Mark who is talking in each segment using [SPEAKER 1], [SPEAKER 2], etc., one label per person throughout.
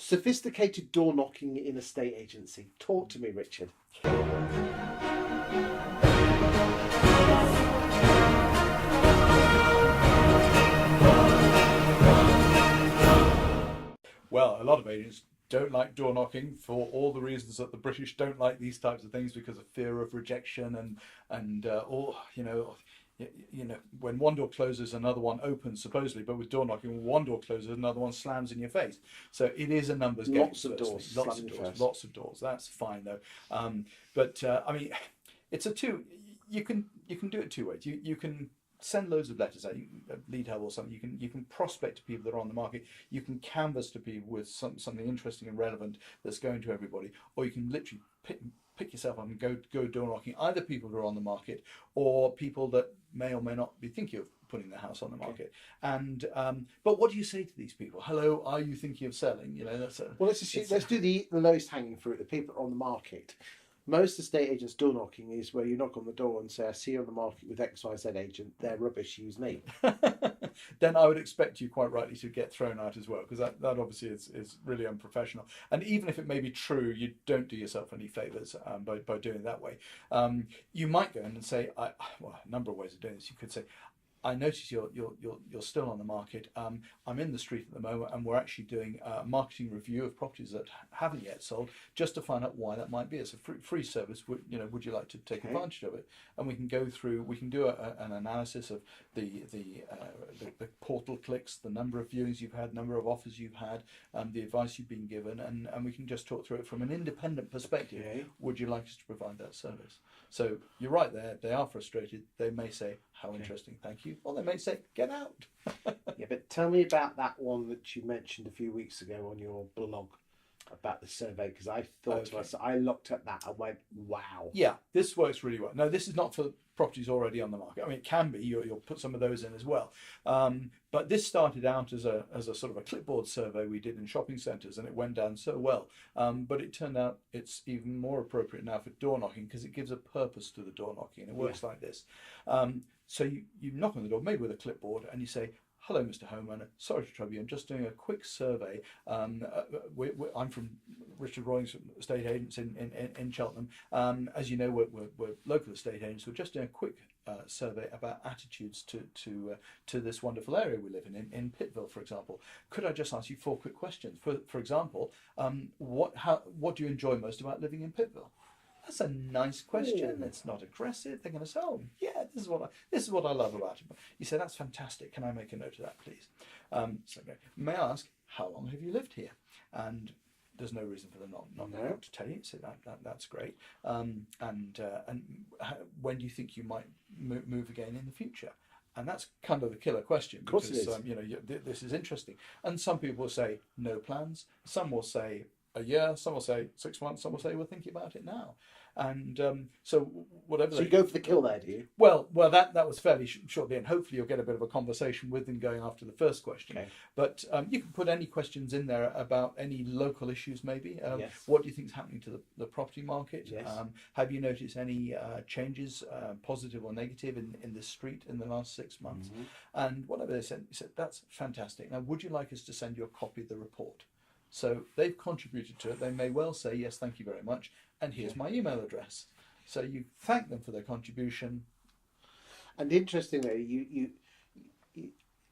[SPEAKER 1] Sophisticated door knocking in a state agency. Talk to me, Richard.
[SPEAKER 2] Well, a lot of agents don't like door knocking for all the reasons that the British don't like these types of things, because of fear of rejection and or when one door closes, another one opens supposedly, but with door knocking, when one door closes, another one slams in your face. So it is a numbers game.
[SPEAKER 1] Lots of doors.
[SPEAKER 2] Lots of doors. That's fine though. But I mean, it's a two. You can do it two ways. You can send loads of letters out, lead help or something. You can prospect to people that are on the market. You can canvass to people with something interesting and relevant that's going to everybody, or you can literally pick yourself up and go door knocking. Either people who are on the market or people that may or may not be thinking of putting their house on the market. And but what do you say to these people? Hello, are you thinking of selling?
[SPEAKER 1] Let's do the lowest hanging fruit. The people that are on the market. Most estate agents door knocking is where you knock on the door and say, I see you on the market with XYZ agent, they're rubbish, use me.
[SPEAKER 2] Then I would expect you quite rightly to get thrown out as well, because that obviously is really unprofessional. And even if it may be true, you don't do yourself any favours by doing it that way. You might go in and say, a number of ways of doing this. You could say, I notice you're still on the market. I'm in the street at the moment, and we're actually doing a marketing review of properties that haven't yet sold, just to find out why that might be. It's a free service. Would you like to take advantage of it? And we can go through. We can do an analysis of the portal clicks, the number of viewings you've had, number of offers you've had, the advice you've been given, and we can just talk through it from an independent perspective.
[SPEAKER 1] Okay.
[SPEAKER 2] Would you like us to provide that service? So you're right there. They are frustrated. They may say, how interesting, thank you. Or they may say, get out.
[SPEAKER 1] Yeah, but tell me about that one that you mentioned a few weeks ago on your blog about the survey, because I thought to myself, I looked at that and went, wow.
[SPEAKER 2] Yeah, this works really well. No, this is not for properties already on the market. I mean, it can be. You'll put some of those in as well. But this started out as a sort of a clipboard survey we did in shopping centres, and it went down so well. But it turned out it's even more appropriate now for door knocking, because it gives a purpose to the door knocking, and it works like this. So you knock on the door, maybe with a clipboard, and you say, hello, Mr. Homeowner. Sorry to trouble you. I'm just doing a quick survey. I'm from Richard Rawlings Estate Agents in Cheltenham. As you know, we're local estate agents. We're just doing a quick survey about attitudes to this wonderful area we live in Pittville, for example. Could I just ask you 4 quick questions? For example, what do you enjoy most about living in Pittville? That's a nice question.
[SPEAKER 1] Ooh.
[SPEAKER 2] It's not aggressive. They're going to say, "Oh, yeah, this is what I love about it." You say, "That's fantastic. Can I make a note of that, please?" May I ask, how long have you lived here? And there's no reason for them not to tell you. So that's great. And when do you think you might move again in the future? And that's kind of the killer question,
[SPEAKER 1] because
[SPEAKER 2] this is interesting. And some people will say no plans. Some will say a year, some will say 6 months, some will say we're thinking about it now. And so whatever.
[SPEAKER 1] So you go for the kill there, do you?
[SPEAKER 2] Well, that was fairly shortly, and hopefully you'll get a bit of a conversation with them going after the first question.
[SPEAKER 1] Okay.
[SPEAKER 2] But you can put any questions in there about any local issues, maybe.
[SPEAKER 1] Yes.
[SPEAKER 2] What do you think is happening to the property market?
[SPEAKER 1] Yes.
[SPEAKER 2] Have you noticed any changes, positive or negative, in the street in the last 6 months?
[SPEAKER 1] Mm-hmm.
[SPEAKER 2] And whatever they said, you said, that's fantastic. Now, would you like us to send you a copy of the report? So they've contributed to it. They may well say, yes, thank you very much, and here's my email address. So you thank them for their contribution.
[SPEAKER 1] And interestingly, you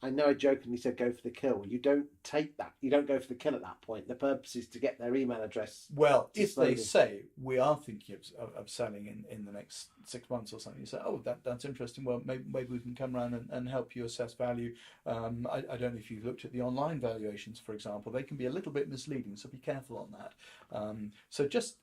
[SPEAKER 1] I know I jokingly said go for the kill. You don't take that. You don't go for the kill at that point. The purpose is to get their email address.
[SPEAKER 2] Well, if they say, we are thinking of selling in the next 6 months or something, you say, oh, that's interesting. Well, maybe we can come around and help you assess value. I don't know if you've looked at the online valuations, for example. They can be a little bit misleading, so be careful on that. So just...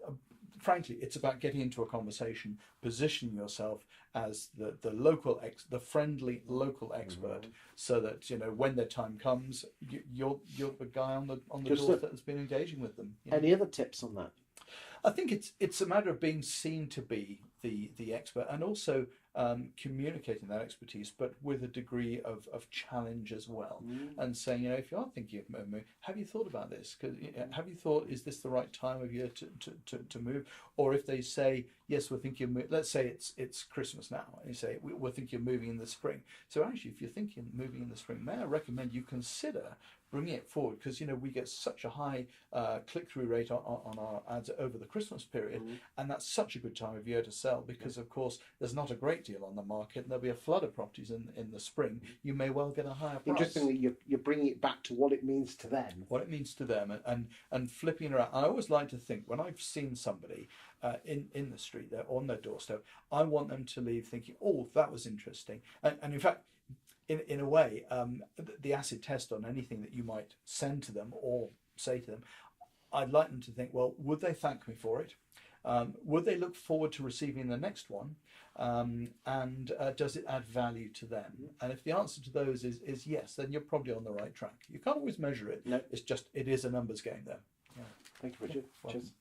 [SPEAKER 2] frankly, it's about getting into a conversation, positioning yourself as the friendly local expert, so that when their time comes, you're the guy on the doorstep that's been engaging with them.
[SPEAKER 1] Any other tips on that?
[SPEAKER 2] I think it's a matter of being seen to be the expert, and also communicating that expertise, but with a degree of challenge as well, and saying, if you are thinking of moving, have you thought about this? Because have you thought, is this the right time of year to move? Or if they say, yes, we're thinking of let's say it's Christmas now, and you say we're thinking of moving in the spring. So actually, if you're thinking of moving in the spring, may I recommend you consider bringing it forward, because we get such a high click-through rate on our ads over the Christmas period, and that's such a good time of year to sell, because of course there's not a great deal on the market, and there'll be a flood of properties in the spring. You may well get a higher price.
[SPEAKER 1] Interestingly, you're bringing it back to what it means to them.
[SPEAKER 2] What it means to them, and flipping around. I always like to think, when I've seen somebody in the street, they're on their doorstep, I want them to leave thinking, oh, that was interesting. And in fact, in a way, the acid test on anything that you might send to them or say to them, I'd like them to think, well, would they thank me for it? Would they look forward to receiving the next one? And does it add value to them? And if the answer to those is yes, then you're probably on the right track. You can't always measure it.
[SPEAKER 1] No.
[SPEAKER 2] It is a numbers game there.
[SPEAKER 1] Thank you, Richard.
[SPEAKER 2] Well,
[SPEAKER 1] Cheers.